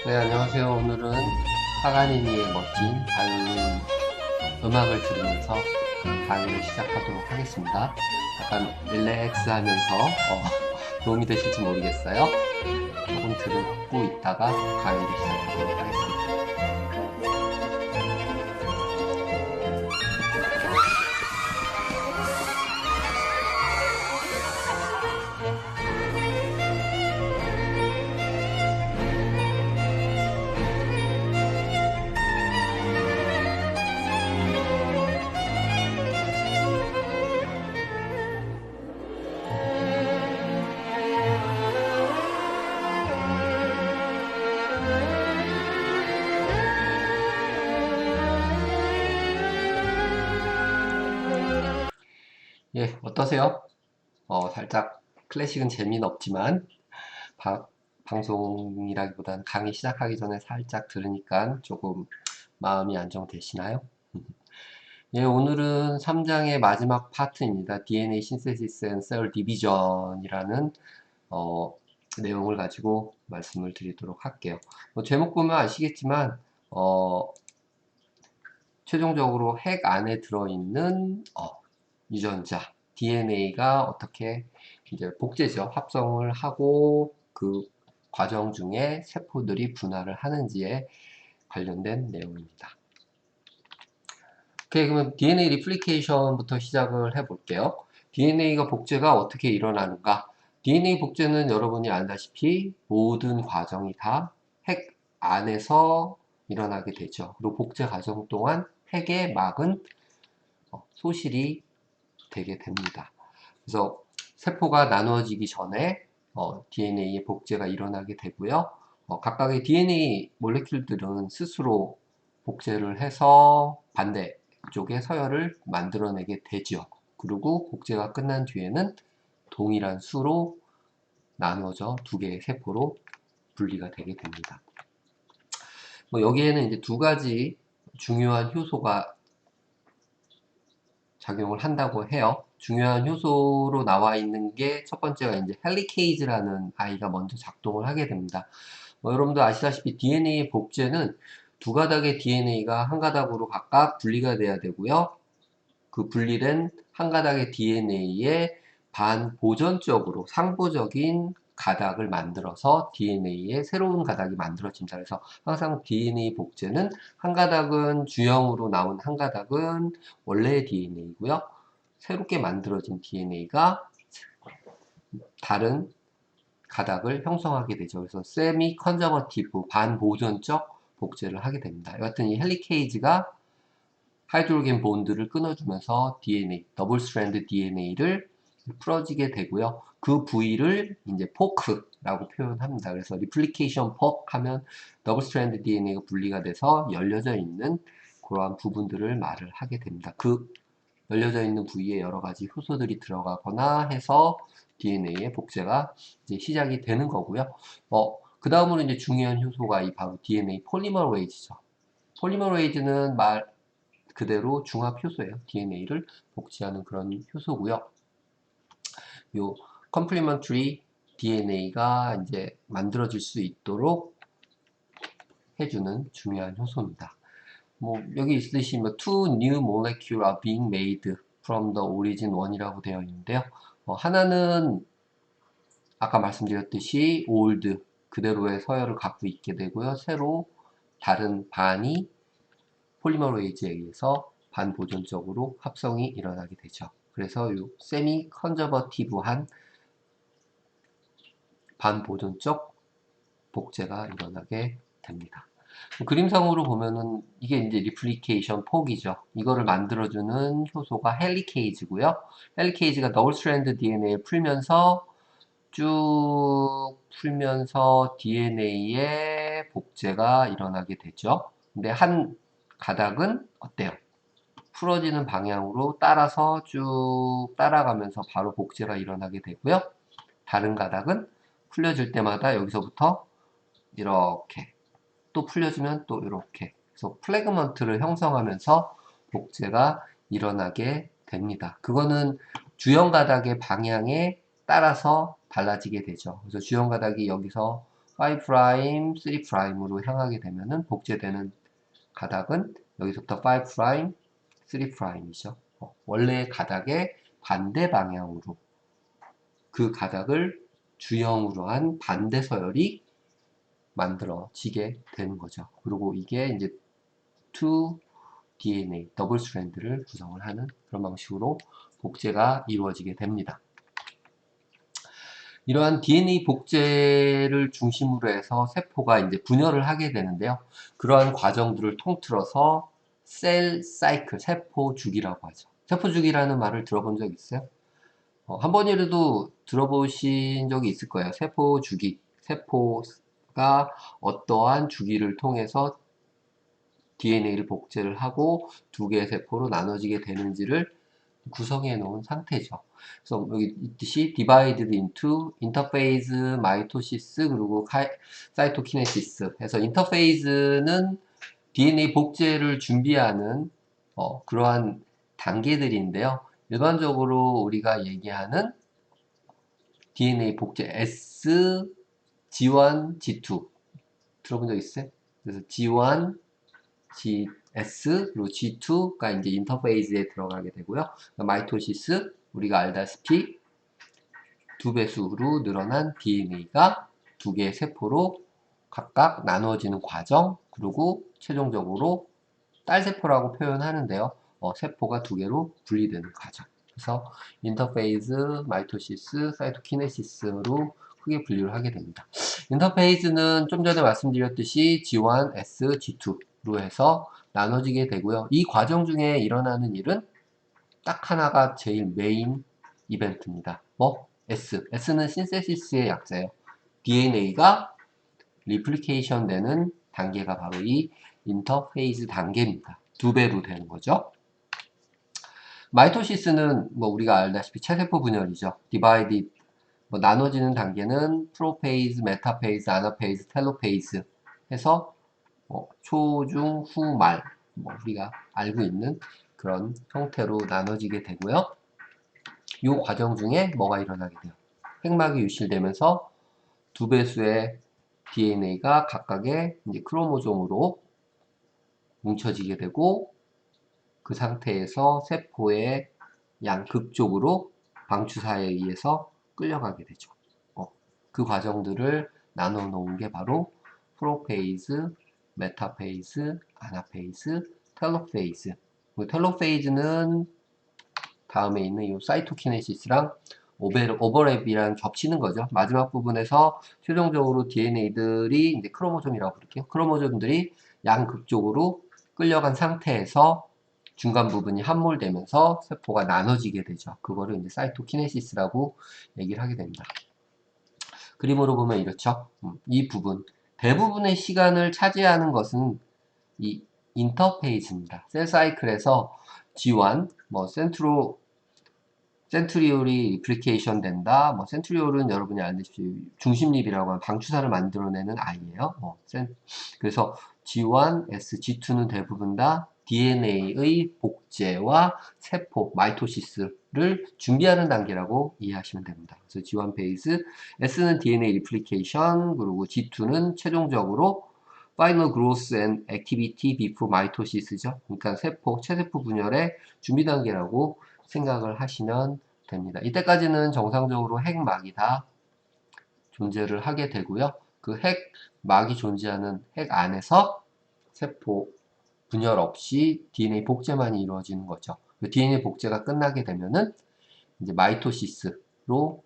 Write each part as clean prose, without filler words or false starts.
네, 안녕하세요. 오늘은 파가니니의 멋진 바이올린 음악을 들으면서 강의를 시작하도록 하겠습니다. 약간 릴렉스 하면서 도움이 되실지 모르겠어요. 조금 듣고 있다가 강의를 시작하도록 하겠습니다. 예, 어떠세요? 살짝 클래식은 재미는 없지만 방송이라기보다는 강의 시작하기 전에 살짝 들으니까 조금 마음이 안정되시나요? 예, 오늘은 3장의 마지막 파트입니다. DNA Synthesis and Cell Division이라는 내용을 가지고 말씀을 드리도록 할게요. 제목 보면 아시겠지만 최종적으로 핵 안에 들어있는 유전자 DNA가 어떻게 이제 복제죠. 합성을 하고 그 과정 중에 세포들이 분할을 하는지에 관련된 내용입니다. 오케이, 그러면 DNA 리플리케이션부터 시작을 해볼게요. DNA가 복제가 어떻게 일어나는가? DNA 복제는 여러분이 알다시피 모든 과정이 다 핵 안에서 일어나게 되죠. 그리고 복제 과정 동안 핵의 막은 소실이 되게 됩니다. 그래서 세포가 나누어지기 전에 DNA의 복제가 일어나게 되고요. 각각의 DNA 몰레큘들은 스스로 복제를 해서 반대쪽의 서열을 만들어내게 되죠. 그리고 복제가 끝난 뒤에는 동일한 수로 나누어져 두 개의 세포로 분리가 되게 됩니다. 여기에는 이제 두 가지 중요한 효소가 작용을 한다고 해요. 중요한 효소로 나와 있는 게 첫 번째가 이제 헬리케이즈라는 아이가 먼저 작동을 하게 됩니다. 여러분도 아시다시피 DNA 복제는 두 가닥의 DNA가 한 가닥으로 각각 분리가 돼야 되고요. 그 분리된 한 가닥의 DNA에 반보전적으로 상보적인 가닥을 만들어서 DNA의 새로운 가닥이 만들어진다. 그래서 항상 DNA 복제는 한 가닥은 주형으로 나온 한 가닥은 원래의 DNA고요. 새롭게 만들어진 DNA가 다른 가닥을 형성하게 되죠. 그래서 세미 컨저버티브 반보존적 복제를 하게 됩니다. 여하튼 이 헬리케이즈가 하이드로겐 본드를 끊어주면서 DNA, 더블 스트랜드 DNA를 풀어지게 되고요. 그 부위를 이제 포크라고 표현합니다. 그래서 리플리케이션 포크 하면 더블 스트랜드 DNA가 분리가 돼서 열려져 있는 그러한 부분들을 말을 하게 됩니다. 그 열려져 있는 부위에 여러 가지 효소들이 들어가거나 해서 DNA의 복제가 이제 시작이 되는 거고요. 그 다음으로 이제 중요한 효소가 이 바로 DNA 폴리머레이즈죠. 폴리머레이즈는 말 그대로 중합 효소예요. DNA를 복제하는 그런 효소고요. 요 컴플리먼터리 DNA가 이제 만들어질 수 있도록 해주는 중요한 효소입니다. 여기 있듯이 two new molecule are being made from the origin one이라고 되어 있는데요. 하나는 아까 말씀드렸듯이 old 그대로의 서열을 갖고 있게 되고요. 새로 다른 반이 폴리머레이즈에 의해서 반보존적으로 합성이 일어나게 되죠. 그래서 이 세미 컨저버티브한 반보존적 복제가 일어나게 됩니다. 그림상으로 보면은 이게 이제 리플리케이션 폭이죠. 이거를 만들어주는 효소가 헬리케이즈고요. 헬리케이즈가 더블 스트랜드 DNA를 풀면서 쭉 풀면서 DNA의 복제가 일어나게 되죠. 근데 한 가닥은 어때요? 풀어지는 방향으로 따라서 쭉 따라가면서 바로 복제가 일어나게 되고요. 다른 가닥은 풀려질 때마다 여기서부터 이렇게 또 풀려지면 또 이렇게 그래서 플래그먼트를 형성하면서 복제가 일어나게 됩니다. 그거는 주형 가닥의 방향에 따라서 달라지게 되죠. 그래서 주형 가닥이 여기서 5', 3'으로 향하게 되면은 복제되는 가닥은 여기서부터 5', 3'이죠. 원래 가닥의 반대 방향으로 그 가닥을 주형으로 한 반대 서열이 만들어지게 되는 거죠. 그리고 이게 이제 2 DNA, 더블 스트랜드를 구성을 하는 그런 방식으로 복제가 이루어지게 됩니다. 이러한 DNA 복제를 중심으로 해서 세포가 이제 분열을 하게 되는데요. 그러한 과정들을 통틀어서 셀 사이클, 세포 주기라고 하죠. 세포 주기라는 말을 들어본 적 있어요? 한 번이라도 들어보신 적이 있을 거예요. 세포 주기. 세포가 어떠한 주기를 통해서 DNA를 복제를 하고 두 개의 세포로 나눠지게 되는지를 구성해 놓은 상태죠. 그래서 여기 있듯이 divided into interphase, mitosis, 그리고 cytokinesis 해서 인터페이즈는 DNA 복제를 준비하는 그러한 단계들인데요. 일반적으로 우리가 얘기하는 DNA 복제 S, G1, G2 들어본 적 있어요? 그래서 G1, GS 그리고 G2가 이제 인터페이즈에 들어가게 되고요. 마이토시스 우리가 알다시피 두 배수로 늘어난 DNA가 두 개의 세포로 각각 나누어지는 과정, 그리고 최종적으로 딸세포라고 표현하는데요. 세포가 두 개로 분리되는 과정. 그래서 인터페이즈, 마이토시스, 사이토키네시스로 크게 분류를 하게 됩니다. 인터페이즈는 좀 전에 말씀드렸듯이 G1, S, G2로 해서 나눠지게 되고요. 이 과정 중에 일어나는 일은 딱 하나가 제일 메인 이벤트입니다. 뭐? S. S는 신세시스의 약자예요. DNA가 리플리케이션 되는 단계가 바로 이 인터페이즈 단계입니다. 두 배로 되는 거죠. 마이토시스는 뭐 우리가 알다시피 체세포 분열이죠. 디바이드 나눠지는 단계는 프로페이즈, 메타페이즈, 아나페이즈, 텔로페이즈 해서 초, 중, 후, 말 우리가 알고 있는 그런 형태로 나눠지게 되고요. 이 과정 중에 뭐가 일어나게 돼요? 핵막이 유실되면서 두 배수의 DNA가 각각의 이제 크로모솜으로 뭉쳐지게 되고 그 상태에서 세포의 양극적으로 방추사에 의해서 끌려가게 되죠. 그 과정들을 나눠 놓은 게 바로 프로페이즈, 메타페이즈, 아나페이즈, 텔로페이즈. 텔로페이즈는 다음에 있는 이 사이토키네시스랑 오버랩이랑 겹치는 거죠. 마지막 부분에서 최종적으로 DNA들이 이제 크로모솜이라고 부를게요. 크로모솜들이 양극적으로 끌려간 상태에서 중간 부분이 함몰되면서 세포가 나눠지게 되죠. 그거를 이제 사이토키네시스라고 얘기를 하게 됩니다. 그림으로 보면 이렇죠. 이 부분 대부분의 시간을 차지하는 것은 이 인터페이즈입니다. 셀 사이클에서 G1, 센트리올이 리플리케이션 된다. 센트리올은 여러분이 알다시피 중심립이라고 하는 방추사를 만들어내는 아이예요. 그래서 G1, S, G2는 대부분 다 DNA의 복제와 세포, 마이토시스를 준비하는 단계라고 이해하시면 됩니다. 그래서 G1 페이즈, S는 DNA 리플리케이션, 그리고 G2는 최종적으로 Final Growth and Activity Before Mitosis죠. 그러니까 세포, 체세포 분열의 준비 단계라고 생각을 하시면 됩니다. 이때까지는 정상적으로 핵막이 다 존재를 하게 되고요. 그 핵막이 존재하는 핵 안에서 세포 분열 없이 DNA 복제만이 이루어지는 거죠. 그 DNA 복제가 끝나게 되면은 이제 마이토시스로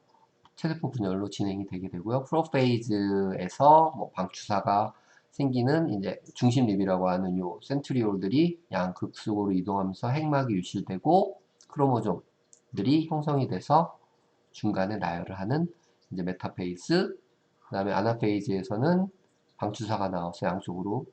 체세포 분열로 진행이 되게 되고요. 프로페이즈에서 방추사가 생기는 이제 중심립이라고 하는 요 센트리올들이 양극속으로 이동하면서 핵막이 유실되고 크로모솜들이 형성이 돼서 중간에 나열을 하는 이제 메타페이즈, 그 다음에 아나페이즈에서는 방추사가 나와서 양쪽으로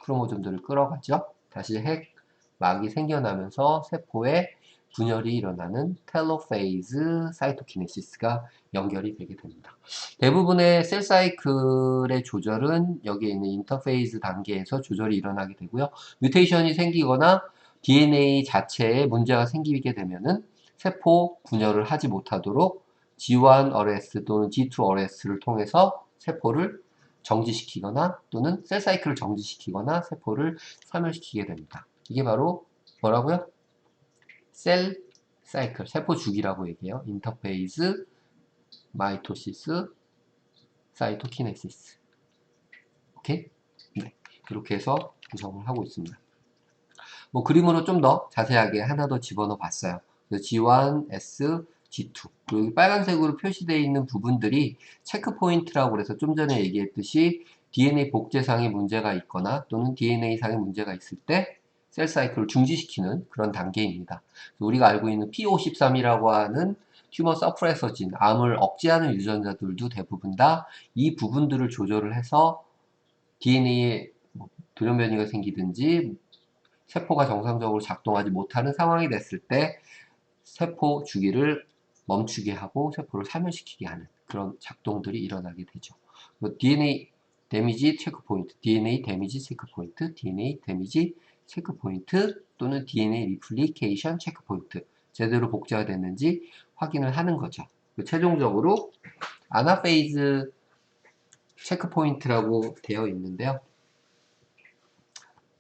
크로모솜들을 끌어가죠. 다시 핵막이 생겨나면서 세포에 분열이 일어나는 텔로페이즈, 사이토키네시스가 연결이 되게 됩니다. 대부분의 셀 사이클의 조절은 여기에 있는 인터페이즈 단계에서 조절이 일어나게 되고요. 뮤테이션이 생기거나 DNA 자체에 문제가 생기게 되면은 세포 분열을 하지 못하도록 G1 RS 또는 G2 RS를 통해서 세포를 정지시키거나 또는 셀 사이클을 정지시키거나 세포를 사멸시키게 됩니다. 이게 바로 뭐라고요? 셀 사이클, 세포 주기라고 얘기해요. 인터페이즈, 마이토시스, 사이토키네시스. 오케이? 네. 이렇게 해서 구성을 하고 있습니다. 뭐 그림으로 좀 더 자세하게 하나 더 집어넣어 봤어요. G1, S, G2. 그리고 빨간색으로 표시되어 있는 부분들이 체크 포인트라고 그래서 좀 전에 얘기했듯이 DNA 복제상에 문제가 있거나 또는 DNA상에 문제가 있을 때 셀 사이클을 중지시키는 그런 단계입니다. 우리가 알고 있는 P53이라고 하는 튜머 서프레서진, 암을 억제하는 유전자들도 대부분 다 이 부분들을 조절을 해서 DNA에 돌연변이가 생기든지 세포가 정상적으로 작동하지 못하는 상황이 됐을 때 세포 주기를 멈추게 하고 세포를 사멸시키게 하는 그런 작동들이 일어나게 되죠. DNA 데미지 체크 포인트, DNA 데미지 체크 포인트, DNA 데미지 체크 포인트 또는 DNA 리플리케이션 체크 포인트 제대로 복제가 됐는지 확인을 하는 거죠. 최종적으로 아나페이즈 체크 포인트라고 되어 있는데요.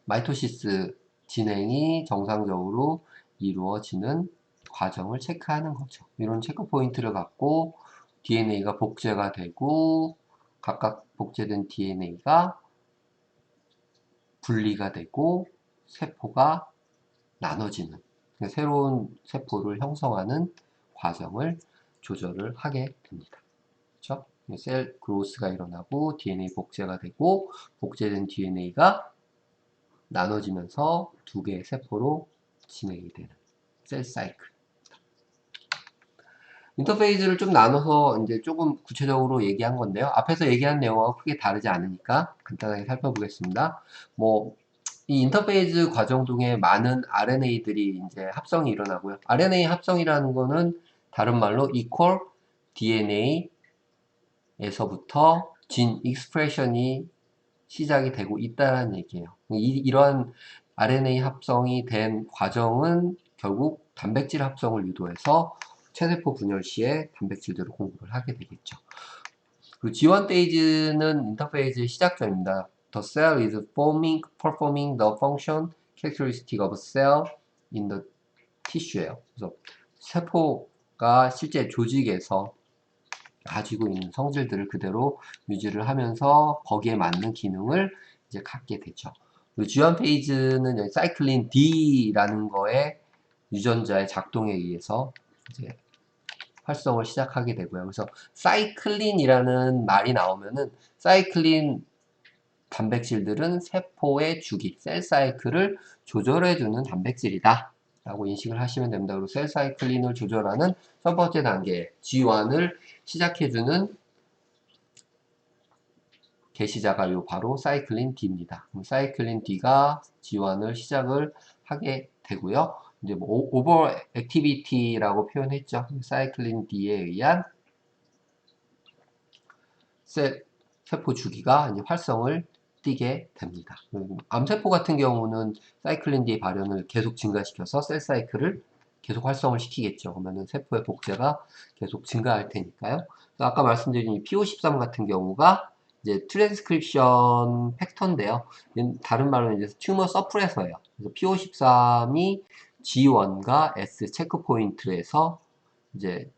마이토시스 진행이 정상적으로 이루어지는 과정을 체크하는 거죠. 이런 체크 포인트를 갖고 DNA가 복제가 되고 각각 복제된 DNA가 분리가 되고 세포가 나눠지는 새로운 세포를 형성하는 과정을 조절을 하게 됩니다. 그렇죠? 셀 그로스가 일어나고 DNA 복제가 되고 복제된 DNA가 나눠지면서 두 개의 세포로 진행이 되는 셀 사이클. 인터페이즈를 좀 나눠서 이제 조금 구체적으로 얘기한 건데요. 앞에서 얘기한 내용하고 크게 다르지 않으니까 간단하게 살펴보겠습니다. 이 인터페이즈 과정 중에 많은 RNA들이 이제 합성이 일어나고요. RNA 합성이라는 거는 다른 말로 equal DNA에서부터 진 익스프레션이 시작이 되고 있다는 얘기예요. 이러한 RNA 합성이 된 과정은 결국 단백질 합성을 유도해서 체세포 분열 시에 단백질들을 공급을 하게 되겠죠. 그리고 G1 페이지는 인터페이즈의 시작점입니다. The cell is performing the function characteristic of cell in the tissue예요. 그래서 세포가 실제 조직에서 가지고 있는 성질들을 그대로 유지를 하면서 거기에 맞는 기능을 이제 갖게 되죠. 그리고 G1 페이지는 여기 사이클린 D라는 거에 유전자의 작동에 의해서 이제 활성을 시작하게 되고요. 그래서 사이클린이라는 말이 나오면은 사이클린 단백질들은 세포의 주기, 셀 사이클을 조절해주는 단백질이다 라고 인식을 하시면 됩니다. 그리고 셀 사이클린을 조절하는 첫 번째 단계 G1을 시작해주는 게시자가 바로 사이클린 D입니다. 사이클린 D가 G1을 시작을 하게 되고요. 이제 오버 액티비티라고 표현했죠. 사이클린 D에 의한 세포 주기가 이제 활성을 띠게 됩니다. 암세포 같은 경우는 사이클린 D의 발현을 계속 증가시켜서 셀 사이클을 계속 활성을 시키겠죠. 그러면 세포의 복제가 계속 증가할 테니까요. 아까 말씀드린 P53 같은 경우가 이제 트랜스크립션 팩터인데요. 다른 말로 이제 튜머 서프레서예요. 그래서 P53이 G1과 S 체크 포인트에서 이제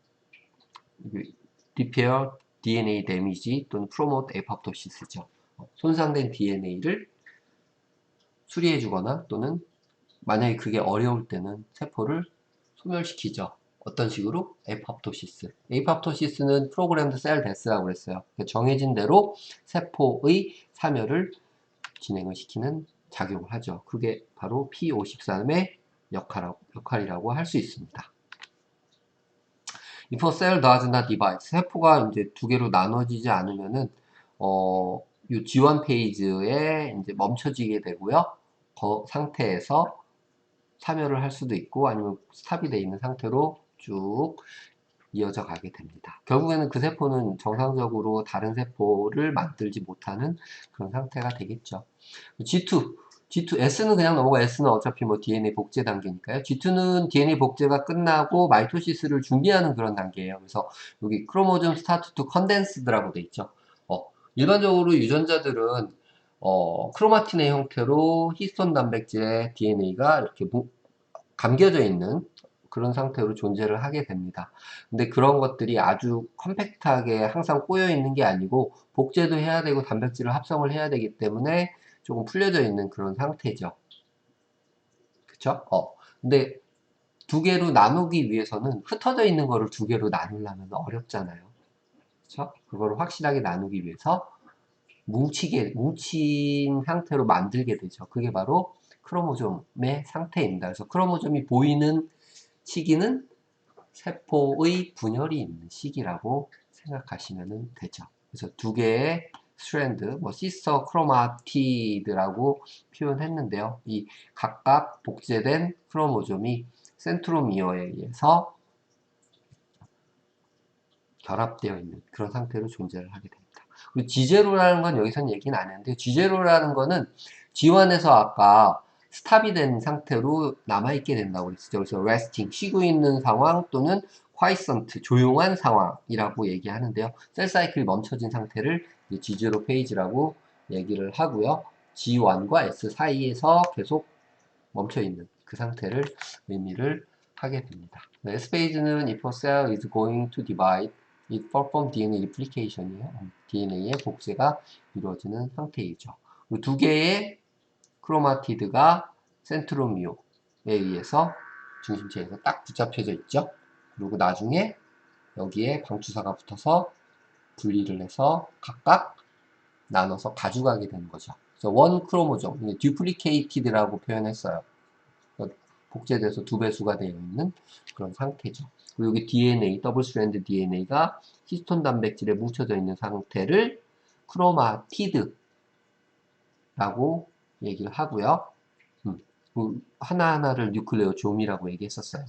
repair DNA 데미지 또는 promote apoptosis죠. 손상된 DNA를 수리해주거나 또는 만약에 그게 어려울 때는 세포를 소멸시키죠. 어떤 식으로? 에팝토시스. 에팝토시스는 프로그램드 셀 데스라고 그랬어요. 정해진 대로 세포의 사멸을 진행을 시키는 작용을 하죠. 그게 바로 P53의 역할이라고 할 수 있습니다. If a cell does not divide, 세포가 이제 두 개로 나눠지지 않으면은 이 G1 페이지에 이제 멈춰지게 되고요. 그 상태에서 참여를 할 수도 있고 아니면 스탑이 되어 있는 상태로 쭉 이어져 가게 됩니다. 결국에는 그 세포는 정상적으로 다른 세포를 만들지 못하는 그런 상태가 되겠죠. G2, S는 그냥 넘어가. S는 어차피 뭐 DNA 복제 단계니까요. G2는 DNA 복제가 끝나고 마이토시스를 준비하는 그런 단계예요. 그래서 여기 크로모즘 스타트 투 컨덴스드라고 돼 있죠. 일반적으로 유전자들은 크로마틴의 형태로 히스톤 단백질의 DNA가 이렇게 감겨져 있는 그런 상태로 존재를 하게 됩니다. 근데 그런 것들이 아주 컴팩트하게 항상 꼬여 있는 게 아니고 복제도 해야 되고 단백질을 합성을 해야 되기 때문에 조금 풀려져 있는 그런 상태죠. 그쵸? 근데 두 개로 나누기 위해서는 흩어져 있는 거를 두 개로 나누려면 어렵잖아요. 그쵸? 그거를 확실하게 나누기 위해서 뭉친 상태로 만들게 되죠. 그게 바로 크로모좀의 상태입니다. 그래서 크로모좀이 보이는 시기는 세포의 분열이 있는 시기라고 생각하시면 되죠. 그래서 두 개의 스트랜드, 시스터 크로마티드라고 표현했는데요. 이 각각 복제된 크로모좀이 센트로미어에 의해서 결합되어 있는 그런 상태로 존재를 하게 됩니다. 그리고 G0라는 건 여기서는 얘기는 안 했는데 G0라는 거는 G1에서 아까 스탑이 된 상태로 남아있게 된다고 그랬었죠. 그래서 resting, 쉬고 있는 상황 또는 quiescent, 조용한 상황이라고 얘기하는데요. 셀 사이클이 멈춰진 상태를 G0 페이지라고 얘기를 하고요. G1과 S 사이에서 계속 멈춰있는 그 상태를 의미를 하게 됩니다. S 페이지는 if a cell is going to divide, it perform DNA replication이에요. DNA의 복제가 이루어지는 상태이죠. 두 개의 크로마티드가 센트로미오에 의해서 중심체에서 딱 붙잡혀져 있죠. 그리고 나중에 여기에 방추사가 붙어서 분리를 해서 각각 나눠서 가져가게 되는 거죠. 그래서 원 크로모종, 듀플리케이티드라고 표현했어요. 복제돼서 두 배수가 되어 있는 그런 상태죠. 그리고 여기 DNA, 더블 스트랜드 DNA가 히스톤 단백질에 뭉쳐져 있는 상태를 크로마티드라고 얘기를 하고요. 하나하나를 뉴클레오좀이라고 얘기했었어요.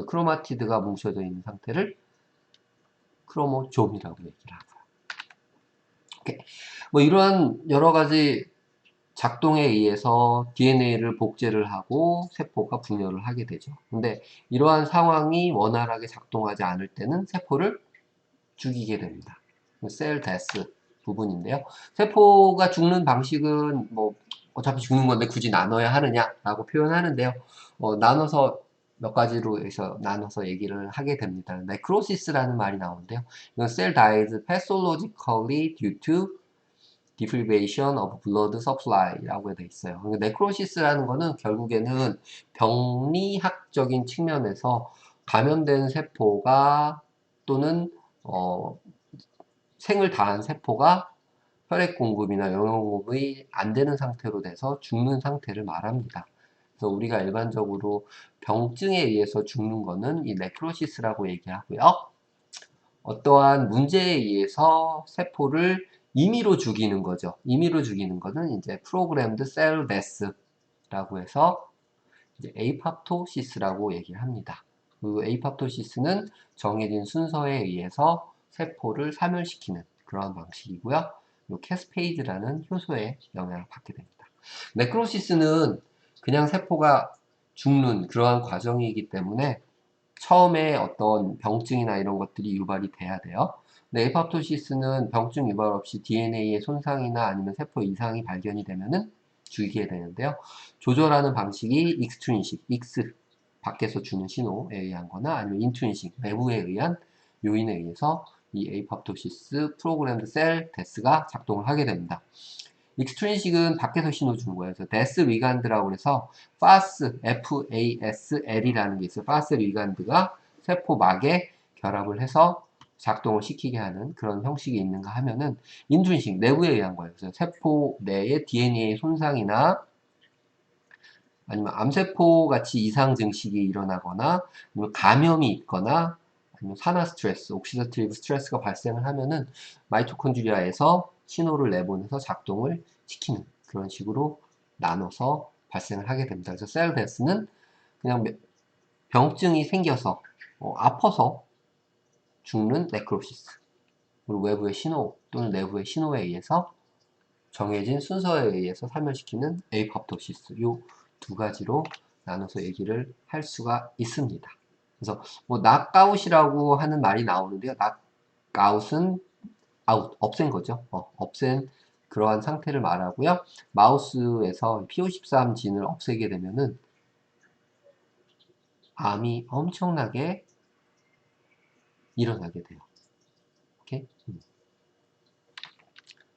크로마티드가 뭉쳐져 있는 상태를 크로모좀이라고 얘기를 하고요. 오케이. 이러한 여러 가지 작동에 의해서 DNA를 복제를 하고 세포가 분열을 하게 되죠. 근데 이러한 상황이 원활하게 작동하지 않을 때는 세포를 죽이게 됩니다. 셀 데스 부분인데요. 세포가 죽는 방식은 어차피 죽는 건데 굳이 나눠야 하느냐라고 표현하는데요. 나눠서 몇 가지로 해서 나눠서 얘기를 하게 됩니다. 네크로시스라는 말이 나오는데요. 이건 cell dies pathologically due to deprivation of blood supply라고 되어 있어요. 네크로시스라는 거는 결국에는 병리학적인 측면에서 감염된 세포가 또는 생을 다한 세포가 혈액 공급이나 영양 공급이 안 되는 상태로 돼서 죽는 상태를 말합니다. 그래서 우리가 일반적으로 병증에 의해서 죽는 거는 이 네크로시스라고 얘기하고요. 어떠한 문제에 의해서 세포를 임의로 죽이는 거죠. 임의로 죽이는 거는 이제 프로그램드 셀 데스라고 해서 이제 에이팝토시스라고 얘기를 합니다. 그 에이팝토시스는 정해진 순서에 의해서 세포를 사멸시키는 그런 방식이고요. 캐스페이드라는 효소에 영향을 받게 됩니다. 네크로시스는 그냥 세포가 죽는 그러한 과정이기 때문에 처음에 어떤 병증이나 이런 것들이 유발이 돼야 돼요. 근데 에이팝토시스는 병증 유발 없이 DNA의 손상이나 아니면 세포 이상이 발견이 되면은 죽이게 되는데요. 조절하는 방식이 익스트린식, 익스 밖에서 주는 신호에 의한 거나 아니면 인트린식, 내부에 의한 요인에 의해서 이 에이팝토시스 프로그램드 셀 데스가 작동을 하게 됩니다. 익스트린식은 밖에서 신호 주는 거예요. 그래서 데스 리간드라고 해서 파스, FASL이라는 게 있어요. 파스 리간드가 세포막에 결합을 해서 작동을 시키게 하는 그런 형식이 있는가 하면은 인트린식, 내부에 의한 거예요. 그래서 세포 내에 DNA 손상이나 아니면 암세포 같이 이상 증식이 일어나거나 아니면 감염이 있거나 아니면 산화 스트레스, 옥시다티브 스트레스가 발생을 하면은 마이토콘드리아에서 신호를 내보내서 작동을 시키는 그런 식으로 나눠서 발생을 하게 됩니다. 그래서 셀 데스는 그냥 병증이 생겨서 아파서 죽는 네크로시스, 그리고 외부의 신호 또는 내부의 신호에 의해서 정해진 순서에 의해서 사멸시키는 에이팝토시스, 요 두 가지로 나눠서 얘기를 할 수가 있습니다. 그래서 낙가웃이라고 하는 말이 나오는데요. 낙가웃은 없앤 거죠. 없앤 그러한 상태를 말하고요. 마우스에서 P53 진을 없애게 되면은 암이 엄청나게 일어나게 돼요. 오케이?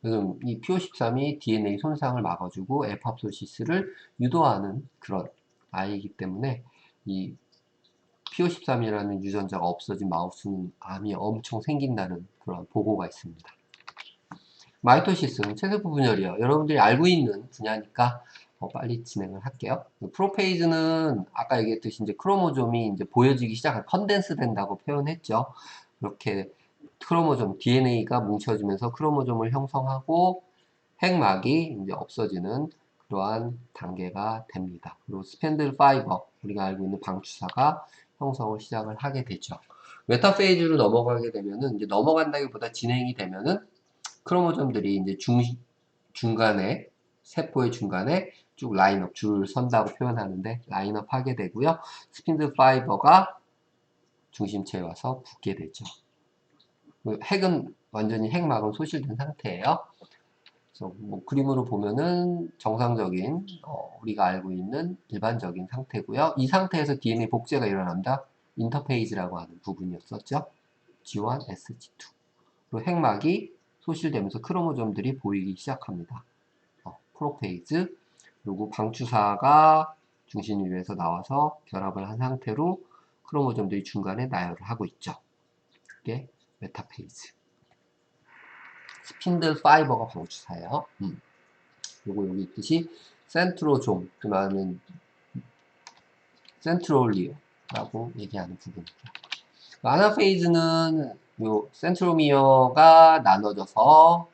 지금 이 P53이 DNA 손상을 막아주고 에팝토시스를 유도하는 그런 아이이기 때문에 이 P53이라는 유전자가 없어진 마우스는 암이 엄청 생긴다는 그런 보고가 있습니다. 마이토시스는 체세포 분열이요. 여러분들이 알고 있는 분야니까 빨리 진행을 할게요. 프로페이즈는 아까 얘기했듯이 이제 크로모좀이 이제 보여지기 시작한 컨덴스 된다고 표현했죠. 이렇게 크로모좀 DNA가 뭉쳐지면서 크로모좀을 형성하고 핵막이 이제 없어지는 그러한 단계가 됩니다. 그리고 스펜들 파이버, 우리가 알고 있는 방추사가 형성을 시작을 하게 되죠. 메타페이즈로 넘어가게 되면은 이제 넘어간다기보다 진행이 되면은 크로모점들이 이제 중간에 세포의 중간에 쭉 라인업 줄 선다고 표현하는데 라인업 하게 되고요. 스핀들 파이버가 중심체에 와서 붙게 되죠. 핵은 완전히 핵막은 소실된 상태예요. 그래서 뭐 그림으로 보면은 정상적인 우리가 알고 있는 일반적인 상태고요. 이 상태에서 DNA 복제가 일어난다. 인터페이즈라고 하는 부분이었었죠. G1, SG2. 그리고 핵막이 소실되면서 크로모점들이 보이기 시작합니다. 프로페이즈. 그리고 방추사가 중심 위에서 나와서 결합을 한 상태로 크로모점들이 중간에 나열을 하고 있죠. 이게 메타페이즈. 스핀들 파이버가 방추사예요. 요거 여기 있듯이 센트로좀, 그 다음에 센트롤리오라고 얘기하는 부분입니다. 아나페이즈는 요 센트로미어가 나눠져서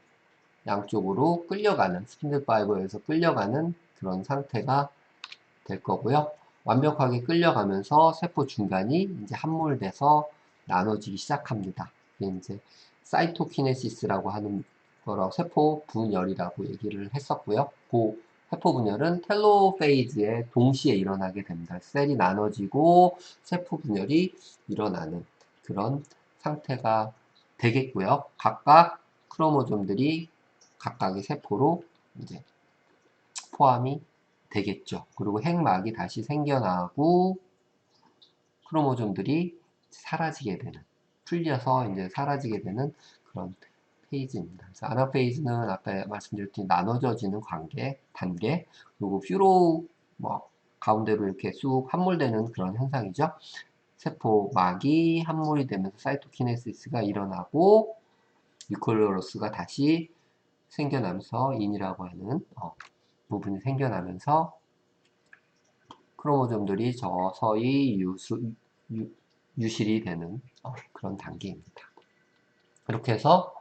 양쪽으로 끌려가는, 스핀들 파이버에서 끌려가는 그런 상태가 될 거고요. 완벽하게 끌려가면서 세포 중간이 이제 함몰돼서 나눠지기 시작합니다. 이게 이제 사이토키네시스라고 하는 거라고 세포 분열이라고 얘기를 했었고요. 그 세포 분열은 텔로페이즈에 동시에 일어나게 됩니다. 셀이 나눠지고 세포 분열이 일어나는 그런 상태가 되겠고요. 각각 크로모좀들이 각각의 세포로 이제 포함이 되겠죠. 그리고 핵막이 다시 생겨나고 크로모좀들이 사라지게 되는, 풀려서 이제 사라지게 되는 그런 페이지입니다. 그래서 아나페이즈는 아까 말씀드렸듯이 나눠져지는 단계, 그리고 퓨로 뭐 가운데로 이렇게 쑥 함몰되는 그런 현상이죠. 세포막이 함몰이 되면서 사이토키네시스가 일어나고 뉴클레오러스가 다시 생겨나면서 인이라고 하는 부분이 생겨나면서 크로모점들이 서서히 유실이 되는 그런 단계입니다. 이렇게 해서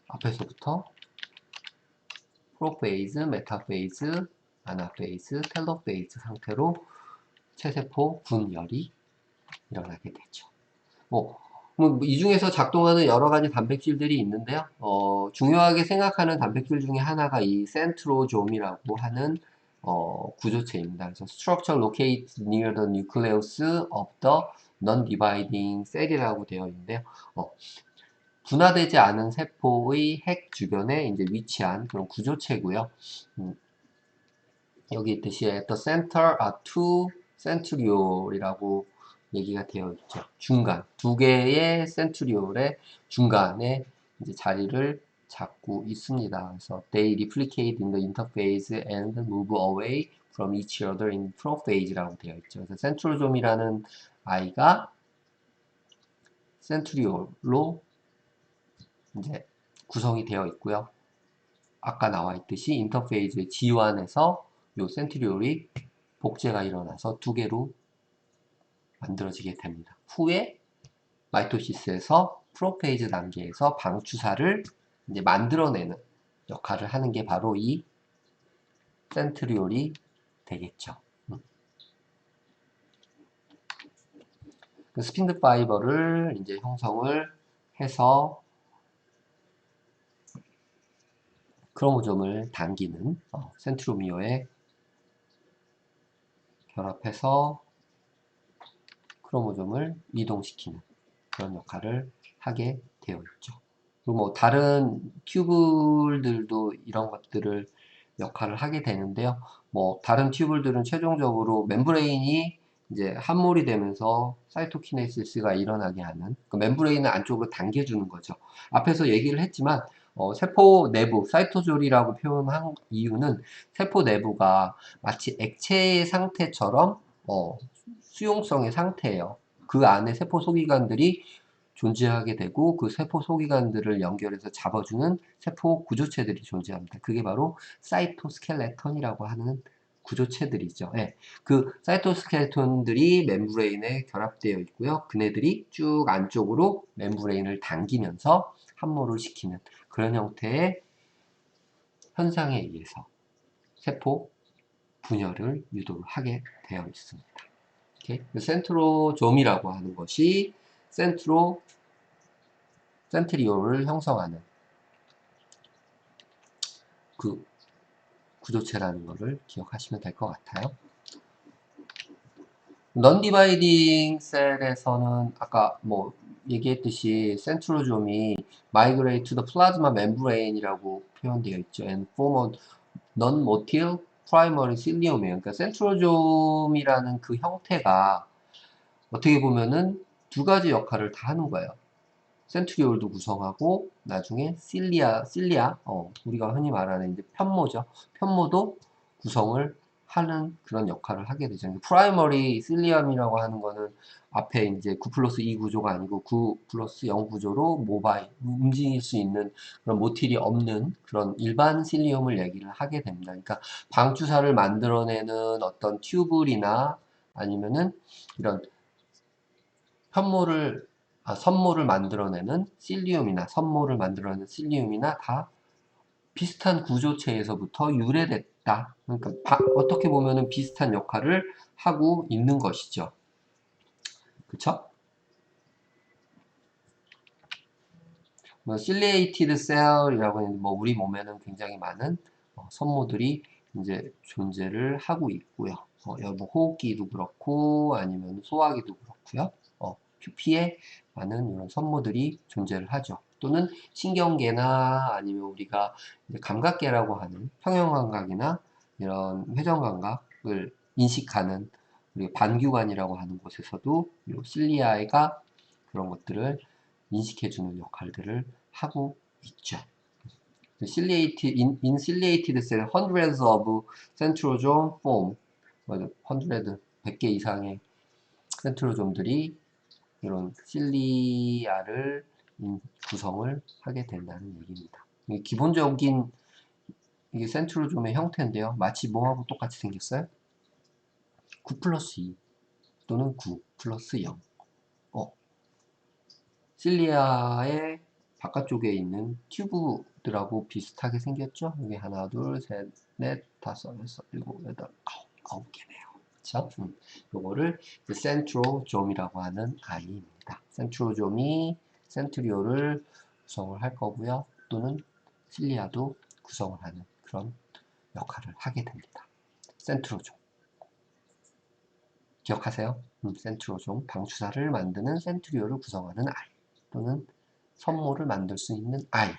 앞에서부터 프로페이즈, 메타페이즈, 아나페이즈, 텔로페이즈 상태로 체세포 분열이 일어나게 되죠. 이 중에서 작동하는 여러 가지 단백질들이 있는데요. 중요하게 생각하는 단백질 중에 하나가 이 센트로좀이라고 하는 구조체입니다. 그래서 structure located near the nucleus of the non-dividing cell이라고 되어 있는데요. 분화되지 않은 세포의 핵 주변에 이제 위치한 그런 구조체고요. 여기 있듯이 at the center are two centriol이라고 얘기가 되어 있죠. 중간, 두 개의 센트리올의 중간에 이제 자리를 잡고 있습니다. 그래서 they replicate in the interphase and move away from each other in prophage라고 되어 있죠. 그래서 센트로좀이라는 아이가 센트리올로 이제 구성이 되어 있고요. 아까 나와 있듯이 인터페이즈의 G1에서 요 센트리올이 복제가 일어나서 두 개로 만들어지게 됩니다. 후에 마이토시스에서 프로페이즈 단계에서 방추사를 이제 만들어내는 역할을 하는 게 바로 이 센트리올이 되겠죠. 그 스핀드 파이버를 이제 형성을 해서 크로모점을 당기는 센트로미어에 결합해서 크로모점을 이동시키는 그런 역할을 하게 되어 있죠. 그리고 뭐 다른 튜블들도 이런 것들을 역할을 하게 되는데요. 뭐 다른 튜블들은 최종적으로 멤브레인이 이제 함몰이 되면서 사이토키네시스가 일어나게 하는 그 멤브레인을 안쪽으로 당겨주는 거죠. 앞에서 얘기를 했지만 세포 내부 사이토졸이라고 표현한 이유는 세포 내부가 마치 액체의 상태처럼 수용성의 상태예요. 그 안에 세포 소기관들이 존재하게 되고 그 세포 소기관들을 연결해서 잡아주는 세포 구조체들이 존재합니다. 그게 바로 사이토스켈레톤이라고 하는 구조체들이죠. 예. 그 사이토스켈레톤들이 멤브레인에 결합되어 있고요. 그네들이 쭉 안쪽으로 멤브레인을 당기면서 함몰을 시키는 그런 형태의 현상에 의해서 세포 분열을 유도를 하게 되어 있습니다. 오케이? 센트로좀이라고 하는 것이 센트리올을 형성하는 그 구조체라는 것을 기억하시면 될 것 같아요. non-dividing 셀에서는 아까 뭐 얘기했듯이 센트로좀이 migrate to the plasma membrane이라고 표현되어 있죠. and form a non-motile primary cilium이에요. 그러니까 센트로좀이라는 그 형태가 어떻게 보면은 두 가지 역할을 다 하는 거예요. 센트리올도 구성하고 나중에 실리아 우리가 흔히 말하는 이제 편모죠. 편모도 구성을 하는 그런 역할을 하게 되죠. 프라이머리 실리엄이라고 하는 거는 앞에 이제 9 플러스 2 구조가 아니고 9 플러스 0 구조로 모바일 움직일 수 있는 그런 모틸이 없는 그런 일반 실리엄을 얘기를 하게 됩니다. 그러니까 방주사를 만들어내는 어떤 튜블이나 아니면은 이런 선모를 만들어내는 실리움이나 선모를 만들어내는 실리움이나 다 비슷한 구조체에서부터 유래됐다. 그러니까 어떻게 보면은 비슷한 역할을 하고 있는 것이죠. 그쵸? 뭐 실리에이티드 셀이라고 하는 뭐 우리 몸에는 굉장히 많은 선모들이 이제 존재를 하고 있고요. 뭐 호흡기도 그렇고 아니면 소화기도 그렇고요. 표피에 많은 이런 선모들이 존재를 하죠. 또는 신경계나 아니면 우리가 감각계라고 하는 평형감각이나 이런 회전감각을 인식하는 우리 반규관이라고 하는 곳에서도 이 실리아가 그런 것들을 인식해주는 역할들을 하고 있죠. in ciliated cell, hundreds of centrosome form, 100개 이상의 센트로좀들이 이런 실리아를 구성을 하게 된다는 얘기입니다. 기본적인 이게 센트로좀의 형태인데요. 마치 뭐하고 똑같이 생겼어요? 9 플러스 2 또는 9 플러스 0. 실리아의 바깥쪽에 있는 튜브들하고 비슷하게 생겼죠? 여기 하나, 둘, 셋, 넷, 다섯, 여섯, 일곱, 여덟, 아홉 개네요. 그쵸? 요거를 센트로좀이라고 하는 아이입니다. 센트로좀이 센트리올을 구성을 할 거고요. 또는 실리아도 구성을 하는 그런 역할을 하게 됩니다. 센트로좀. 기억하세요? 센트로좀, 방주사를 만드는 센트리올을 구성하는 아이. 또는 선모를 만들 수 있는 아이.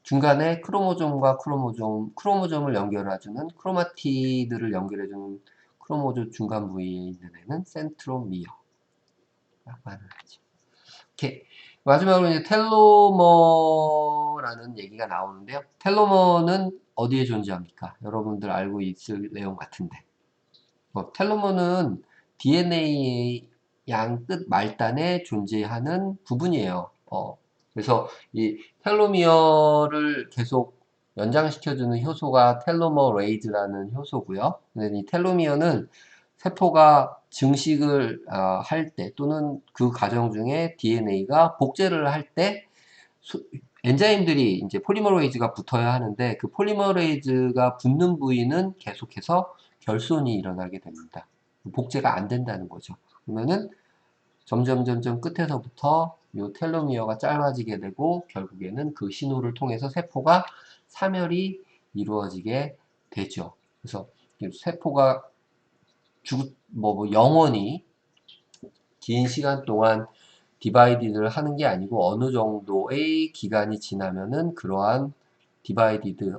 중간에 크로모좀과 크로모좀을 연결해주는 크로마티드를 연결해주는 크로모좀 중간 부위에 있는 애는 센트로미어라고 하는 거죠. 오케이. 마지막으로 이제 텔로머라는 얘기가 나오는데요. 텔로머는 어디에 존재합니까? 여러분들 알고 있을 내용 같은데. 텔로머는 DNA의 양끝 말단에 존재하는 부분이에요. 그래서 이 텔로미어를 계속 연장시켜주는 효소가 텔로머레이즈라는 효소고요. 근데 이 텔로미어는 세포가 증식을 할 때 또는 그 과정 중에 DNA가 복제를 할 때 엔자임들이 이제 폴리머레이즈가 붙어야 하는데 그 폴리머레이즈가 붙는 부위는 계속해서 결손이 일어나게 됩니다. 복제가 안 된다는 거죠. 그러면은 점점 끝에서부터 이 텔로미어가 짧아지게 되고 결국에는 그 신호를 통해서 세포가 사멸이 이루어지게 되죠. 그래서 세포가 영원히 긴 시간 동안 디바이디드를 하는 게 아니고 어느 정도의 기간이 지나면은 그러한 디바이디드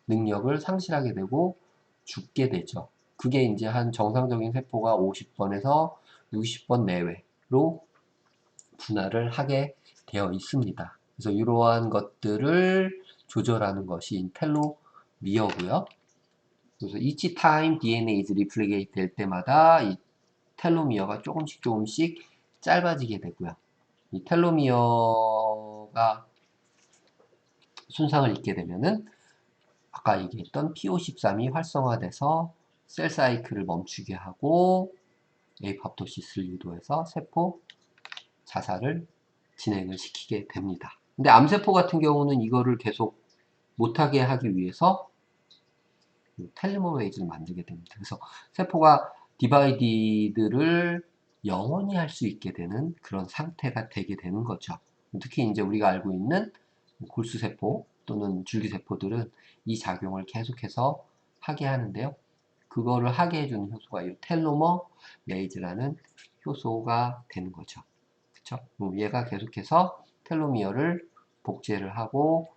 능력을 상실하게 되고 죽게 되죠. 그게 이제 한 정상적인 세포가 50번에서 60번 내외로 분할을 하게 되어 있습니다. 그래서 이러한 것들을 조절하는 것이 텔로미어고요. 그래서 each time DNA is replicate 될 때마다 이 텔로미어가 조금씩 짧아지게 되고요. 이 텔로미어가 손상을 입게 되면은 아까 얘기했던 P53이 활성화돼서 셀 사이클을 멈추게 하고 에이팝토시스를 유도해서 세포 자살을 진행을 시키게 됩니다. 근데 암세포 같은 경우는 이거를 계속 못하게 하기 위해서 텔로메이즈를 만들게 됩니다. 그래서 세포가 디바이디드를 영원히 할 수 있게 되는 그런 상태가 되게 되는 거죠. 특히 이제 우리가 알고 있는 골수세포 또는 줄기세포들은 이 작용을 계속해서 하게 하는데요. 그거를 하게 해주는 효소가 이 텔로머레이즈라는 효소가 되는 거죠. 그쵸? 얘가 계속해서 텔로미어를 복제를 하고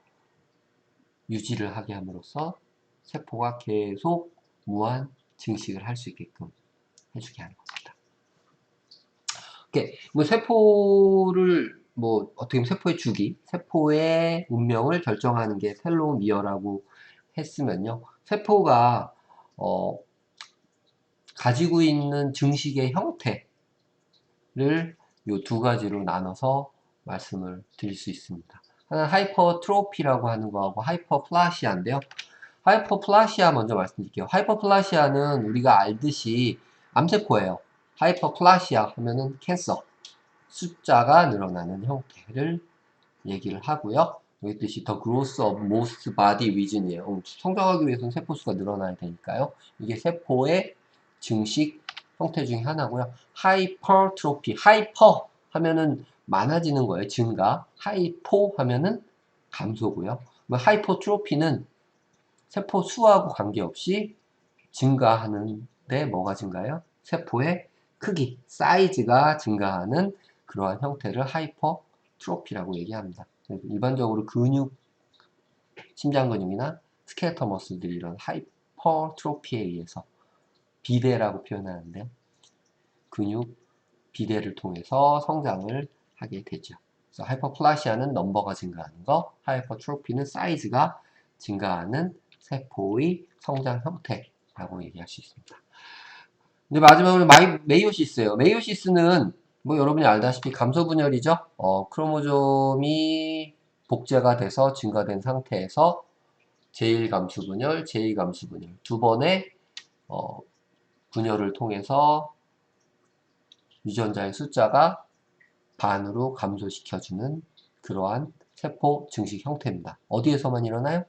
유지를 하게 함으로써 세포가 계속 무한 증식을 할 수 있게끔 해주게 하는 겁니다. 뭐 세포를 어떻게 보면 세포의 주기, 세포의 운명을 결정하는 게 텔로미어라고 했으면요. 세포가 가지고 있는 증식의 형태를 이 두 가지로 나눠서 말씀을 드릴 수 있습니다. 하나는 하이퍼트로피라고 하는 거하고 하이퍼플라시아인데요. 하이퍼플라시아 먼저 말씀드릴게요. 하이퍼플라시아는 우리가 알듯이 암세포예요. 하이퍼플라시아 하면은 캔서, 숫자가 늘어나는 형태를 얘기를 하고요. 여기 뜻이 the growth of most body region이에요. 성장하기 위해서는 세포 수가 늘어나야 되니까요. 이게 세포의 증식 형태 중에 하나고요. 하이퍼트로피, 하이퍼 하면은 많아지는 거예요. 증가. 하이포 하면은 감소고요. 하이퍼트로피는 세포 수하고 관계없이 증가하는데 뭐가 증가해요? 세포의 크기, 사이즈가 증가하는 그러한 형태를 하이퍼트로피라고 얘기합니다. 일반적으로 근육, 심장근육이나 스켈레터 머슬들이 이런 하이퍼트로피에 의해서 비대라고 표현하는데 근육 비대를 통해서 성장을 하게 되죠. 그래서 하이퍼플라시아는 넘버가 증가하는 거, 하이퍼트로피는 사이즈가 증가하는 세포의 성장 형태라고 얘기할 수 있습니다. 이제 마지막으로 메이오시스예요. 메이오시스는 여러분이 알다시피 감소 분열이죠. 크로모솜이 복제가 돼서 증가된 상태에서 제1감수 분열, 제2감수 분열 두 번의 분열을 통해서 유전자의 숫자가 반으로 감소시켜주는 그러한 세포 증식 형태입니다. 어디에서만 일어나요?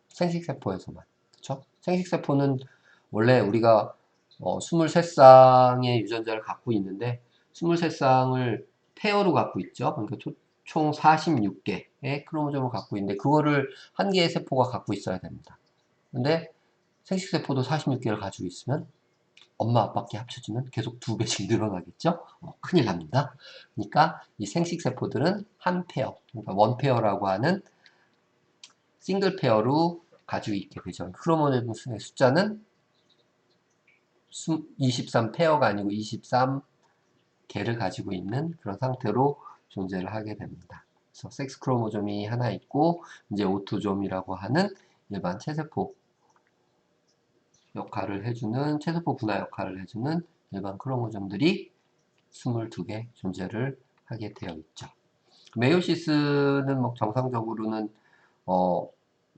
생식세포에서만. 그쵸? 생식세포는 원래 우리가 23쌍의 유전자를 갖고 있는데 23쌍을 페어로 갖고 있죠. 그러니까 총 46개의 크로모점을 갖고 있는데 그거를 한 개의 세포가 갖고 있어야 됩니다. 근데 생식세포도 46개를 가지고 있으면 엄마 아빠께 합쳐지면 계속 2배씩 늘어나겠죠? 큰일 납니다. 그러니까 이 생식세포들은 한 페어, 그러니까 원 페어라고 하는 싱글 페어로 가지고 있게 되죠. 크로모솜의 숫자는 23페어가 아니고 23개를 가지고 있는 그런 상태로 존재를 하게 됩니다. 그래서 섹스 크로모솜이 하나 있고 이제 오토좀이라고 하는 일반 체세포 역할을 해주는 체세포 분화 역할을 해주는 일반 크로모솜들이 22개 존재를 하게 되어 있죠. 메이오시스는 정상적으로는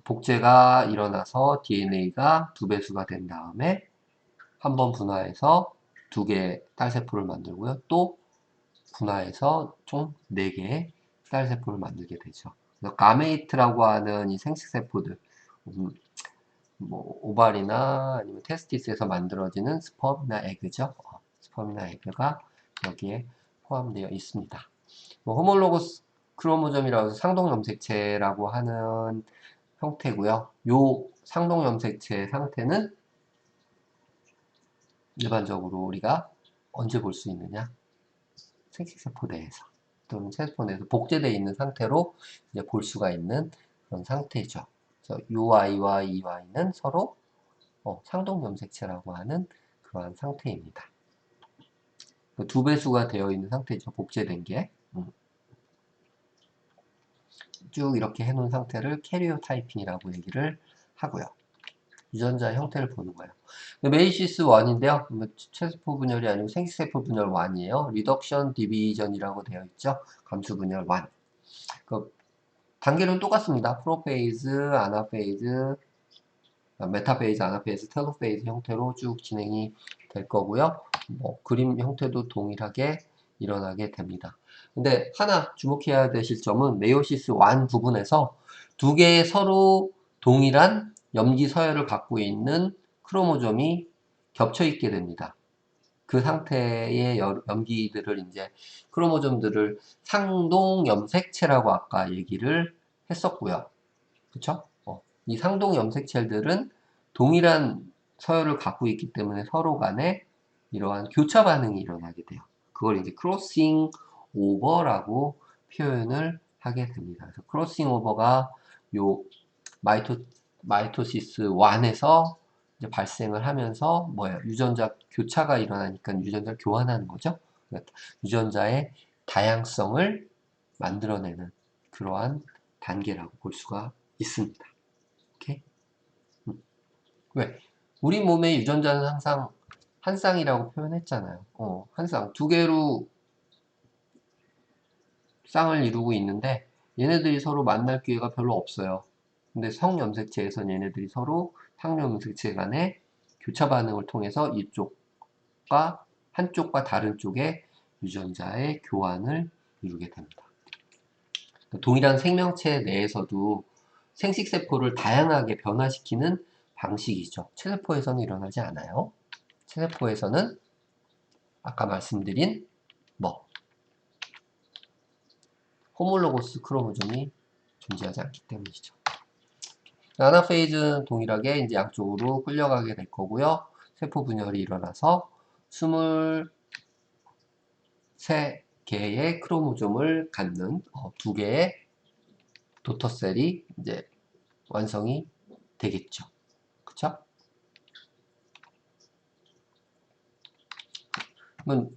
복제가 일어나서 DNA가 2배수가 된 다음에 한 번 분화해서 2개의 딸세포를 만들고요. 또 분화해서 총 4개의 딸세포를 만들게 되죠. 가메이트라고 하는 이 생식세포들, 오발이나 아니면 테스티스에서 만들어지는 스펌이나 에그죠. 스펌이나 에그가 여기에 포함되어 있습니다. 호몰로거스 크로모점이라고 해서 상동염색체라고 하는 형태고요. 요 상동염색체 상태는 일반적으로 우리가 언제 볼 수 있느냐? 생식세포 내에서 또는 세포 내에서 복제되어 있는 상태로 이제 볼 수가 있는 그런 상태죠. 그래서 UI와 EY는 서로 상동염색체라고 하는 그러한 상태입니다. 두 배수가 되어 있는 상태죠. 복제된 게. 쭉 이렇게 해놓은 상태를 캐리오 타이핑이라고 얘기를 하고요. 유전자 형태를 보는 거예요. 메이시스 1인데요. 체세포 분열이 아니고 생식세포 분열 1이에요. 리덕션 디비전이라고 되어 있죠. 감수 분열 1. 그 단계는 똑같습니다. 프로페이즈, 아나페이즈, 메타페이즈, 아나페이즈, 텔로페이즈 형태로 쭉 진행이 될 거고요. 그림 형태도 동일하게 일어나게 됩니다. 근데 하나 주목해야 되실 점은 메이오시스 1 부분에서 두 개의 서로 동일한 염기 서열을 갖고 있는 크로모점이 겹쳐 있게 됩니다. 그 상태의 염기들을 이제 크로모점들을 상동 염색체라고 아까 얘기를 했었고요. 그쵸? 이 상동 염색체들은 동일한 서열을 갖고 있기 때문에 서로 간에 이러한 교차 반응이 일어나게 돼요. 그걸 이제 크로싱 오버라고 표현을 하게 됩니다. 그래서 크로싱 오버가 요 마이토시스 1에서 이제 발생을 하면서 뭐예요? 유전자 교차가 일어나니까 유전자를 교환하는 거죠. 그러니까 유전자의 다양성을 만들어내는 그러한 단계라고 볼 수가 있습니다. 오케이? 왜? 우리 몸의 유전자는 항상 한 쌍이라고 표현했잖아요. 한 쌍. 두 개로 쌍을 이루고 있는데 얘네들이 서로 만날 기회가 별로 없어요. 근데 성염색체에서는 얘네들이 서로 상염색체 간의 교차 반응을 통해서 이쪽과 한쪽과 다른 쪽의 유전자의 교환을 이루게 됩니다. 동일한 생명체 내에서도 생식세포를 다양하게 변화시키는 방식이죠. 체세포에서는 일어나지 않아요. 체세포에서는 아까 말씀드린 호몰로고스 크로모즘이 존재하지 않기 때문이죠. 아나페이즈는 동일하게 이제 양쪽으로 끌려가게 될 거고요. 세포 분열이 일어나서 23개의 크로모즘을 갖는 두 개의 도터셀이 이제 완성이 되겠죠. 그쵸?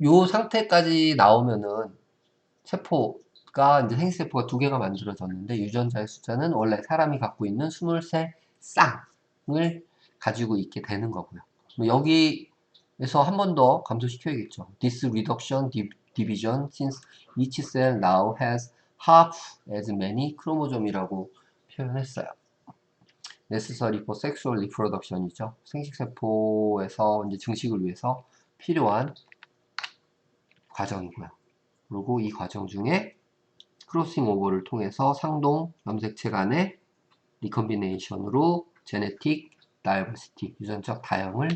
요 상태까지 나오면은 세포가 이제 생식세포가 두 개가 만들어졌는데 유전자의 숫자는 원래 사람이 갖고 있는 23쌍을 가지고 있게 되는 거고요. 여기에서 한 번 더 감소시켜야겠죠. This reduction division since each cell now has half as many chromosome이라고 표현했어요. necessary for sexual reproduction이죠. 생식세포에서 이제 증식을 위해서 필요한 과정이고요. 그리고 이 과정 중에 크로싱 오버를 통해서 상동 염색체 간의 리컴비네이션으로 제네틱 다이버시티, 유전적 다양을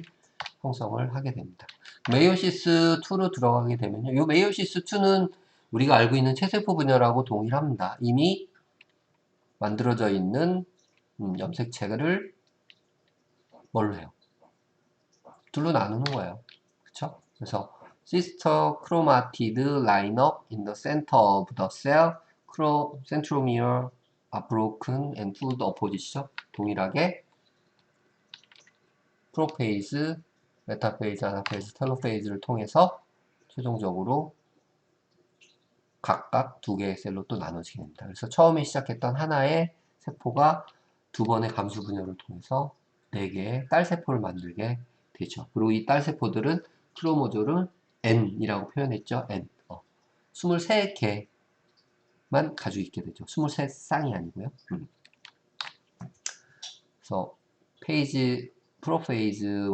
형성을 하게 됩니다. 메이오시스 2로 들어가게 되면요. 이 메이오시스 2는 우리가 알고 있는 체세포 분열하고 동일합니다. 이미 만들어져 있는 염색체를 뭘로 해요? 둘로 나누는 거예요. 그쵸? 그래서 sister chromatid line up in the center of the cell, centromere are broken and to the opposite죠. 동일하게 프로페이즈, 메타페이즈, 아나페이즈, 텔로페이즈를 통해서 최종적으로 각각 두 개의 셀로 또 나눠지게 됩니다. 그래서 처음에 시작했던 하나의 세포가 두 번의 감수 분열을 통해서 네 개의 딸 세포를 만들게 되죠. 그리고 이 딸 세포들은 크로모졸을 N이라고 표현했죠. N. 23개만 가지고 있게 되죠. 23쌍이 아니고요. 그래서 프로페이즈 1,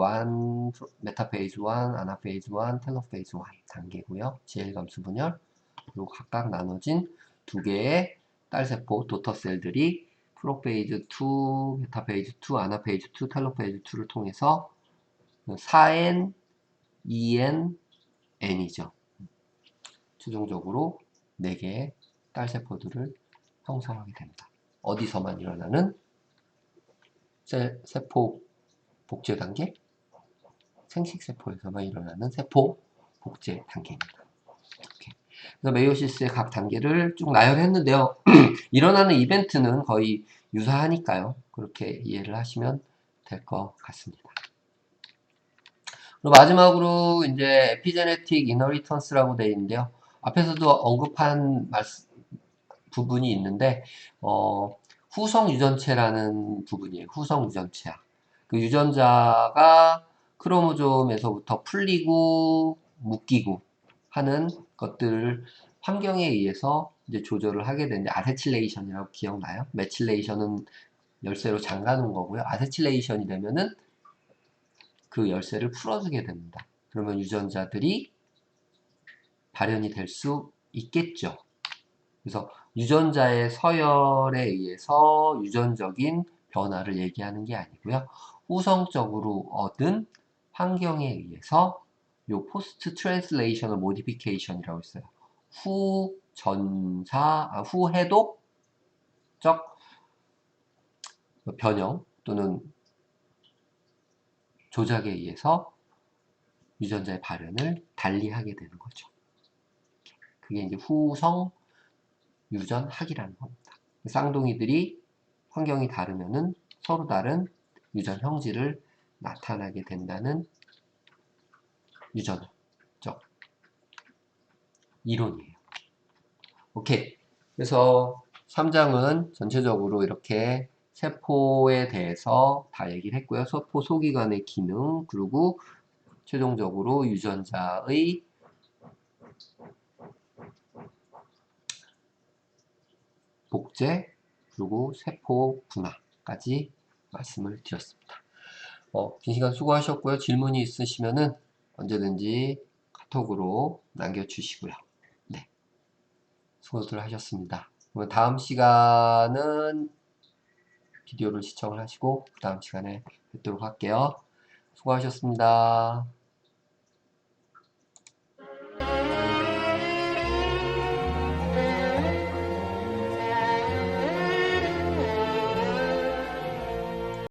메타페이즈 1, 아나페이즈 1, 텔로페이즈 1 단계고요. GL 감수 분열. 그리고 각각 나눠진 두 개의 딸세포 도터셀들이 프로페이즈 2, 메타페이즈 2, 아나페이즈 2, 텔로페이즈 2를 통해서 4N, 2N, N이죠. 최종적으로 4개의 딸세포들을 형성하게 됩니다. 어디서만 일어나는 세포 복제 단계? 생식세포에서만 일어나는 세포 복제 단계입니다. 이렇게. 그래서 메이오시스의 각 단계를 쭉 나열했는데요. 일어나는 이벤트는 거의 유사하니까요. 그렇게 이해를 하시면 될 것 같습니다. 그리고 마지막으로 이제 에피제네틱 이너리턴스라고 되어 있는데요. 앞에서도 언급한 부분이 있는데 후성 유전체라는 부분이에요. 후성 유전체야. 그 유전자가 크로모좀에서부터 풀리고 묶이고 하는 것들을 환경에 의해서 이제 조절을 하게 되는데 아세틸레이션이라고 기억나요? 메틸레이션은 열쇠로 잠가는 거고요. 아세틸레이션이 되면은 그 열쇠를 풀어주게 됩니다. 그러면 유전자들이 발현이 될 수 있겠죠. 그래서 유전자의 서열에 의해서 유전적인 변화를 얘기하는 게 아니고요. 후성적으로 얻은 환경에 의해서 요 포스트 트랜슬레이셔널 모디피케이션이라고 있어요. 후해독적 변형 또는 조작에 의해서 유전자의 발현을 달리하게 되는 거죠. 그게 이제 후성 유전학이라는 겁니다. 쌍둥이들이 환경이 다르면은 서로 다른 유전 형질을 나타나게 된다는 유전적 이론이에요. 오케이. 그래서 3장은 전체적으로 이렇게 세포에 대해서 다 얘기를 했고요. 세포 소기관의 기능, 그리고 최종적으로 유전자의 복제, 그리고 세포 분화까지 말씀을 드렸습니다. 긴 시간 수고하셨고요. 질문이 있으시면은 언제든지 카톡으로 남겨주시고요. 네, 수고들 하셨습니다. 그러면 다음 시간은 비디오를 시청을 하시고 그 다음 시간에 뵙도록 할게요. 수고하셨습니다.